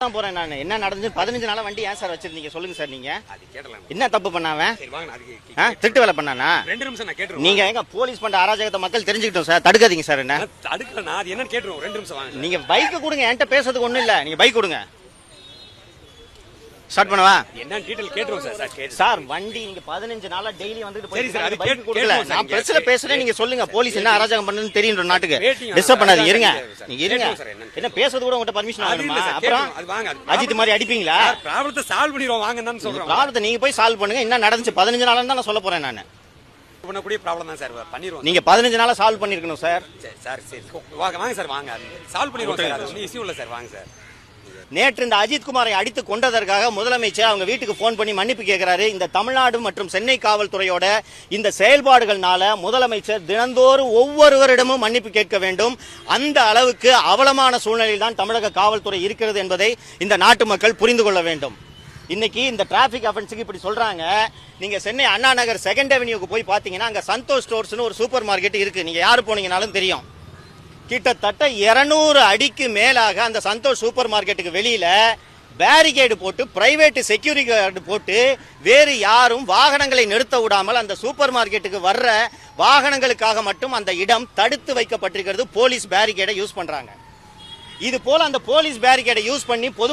போறேன் நான். என்ன நடந்து 15 நாளா வண்டி ஏன் சார் வச்சிருந்தீங்க சொல்லுங்க சார். நீங்க என்ன தப்பு பண்ணாவன்? திருட்டு வேலை பண்ணானா? 2 நிமிஷம் நான் கேட்றேன். நீங்க எங்க போலீஸ் பண்ற அராஜகத்தை மக்கள் தெரிஞ்சுக்கிட்டோம் சார். தடுக்காதீங்க சார். என்ன தடுக்கல, நான் அது என்னன்னு கேட்றோம். 2 நிமிஷம் வாங்க. நீங்க பைக் கொடுங்க. என்கிட்ட பேசுறதுக்கு ஒண்ணும் இல்ல. நீங்க பைக் கொடுங்க. ஸ்டார்ட் பண்ணவா? என்னன்னு டீடைல் கேட்றோம் சார். சார் வண்டி நீங்க 15 நாளா டெய்லி வந்துட்டு சரி சார், அது பைக் கொடுக்கல. கேட்றோம் சார். நான் பிரச்சனை பேசுறேன். நீங்க சொல்லுங்க. போலீஸ் என்ன அராஜகம் பண்ணுதுன்னு தெரியும் நாட்டுக்கு. டிஸ்டர்ப் பண்ணாதீங்க. இருங்க. நீங்க இருங்க. என்ன பேசுறது கூட உங்ககிட்ட பர்மிஷன் வாங்கணுமா? அப்புறம் அது வாங்க. அஜித் மாதிரி அடிப்பீங்களா? ப்ராப்ளத்தை சால்வ் பண்ணிடுவோம் வாங்கன்னு சொல்றோம். ப்ராப்ளத்தை நீங்க போய் சால்வ் பண்ணுங்க. என்ன நடந்துச்சு 15 நாளா தான் நான் சொல்ல போறேன். நான் பண்ணக்கூடிய ப்ராப்ளம் தான் சார். பண்ணிடுவோம். நீங்க 15 நாளா சால்வ் பண்ணிருக்கணும் சார். சார் சரி வாங்க சார். வாங்க சால்வ் பண்ணிடுவோம் சார். அது ஒன்றும் இஷ்யூ இல்லை சார். வாங்க சார். நேற்று இந்த அஜித் குமாரை அடித்து கொண்டதற்காக முதலமைச்சர் அவங்க வீட்டுக்கு போன் பண்ணி மன்னிப்பு கேட்கிறாரு. இந்த தமிழ்நாடு மற்றும் சென்னை காவல்துறையோட இந்த செயல்பாடுகள்னால முதலமைச்சர் தினந்தோறும் ஒவ்வொருவரிடமும் மன்னிப்பு கேட்க வேண்டும். அந்த அளவுக்கு அவலமான சூழ்நிலையில் தான் தமிழக காவல்துறை இருக்கிறது என்பதை இந்த நாட்டு மக்கள் புரிந்து கொள்ள வேண்டும். இன்னைக்கு இந்த டிராபிக் அஃபென்ஸுக்கு இப்படி சொல்றாங்க. நீங்க சென்னை அண்ணா நகர் 2nd அவென்யூக்கு போய் பாத்தீங்கன்னா அங்க சந்தோஷ் ஸ்டோர்ஸ்னு ஒரு சூப்பர் மார்க்கெட் இருக்கு. நீங்க யாரு போனீங்கனாலும் தெரியும். கிட்டத்தட்ட 200 அடிக்கு மேலாக அந்த சந்தோஷ் சூப்பர் மார்க்கெட்டுக்கு வெளியில பேரிகேடு போட்டு பிரைவேட் செக்யூரிட்டி கார்டு போட்டு வேறு யாரும் வாகனங்களை நிறுத்த விடாமல் அந்த சூப்பர் மார்க்கெட்டுக்கு வர்ற வாகனங்களுக்காக மட்டும் அந்த இடம் தடுத்து வைக்கப்பட்டிருக்கிறது. போலீஸ் பேரிகேடை யூஸ் பண்றாங்க. இது போல அந்த போலீஸ் பேரிகேடை யூஸ் பண்ணி பொது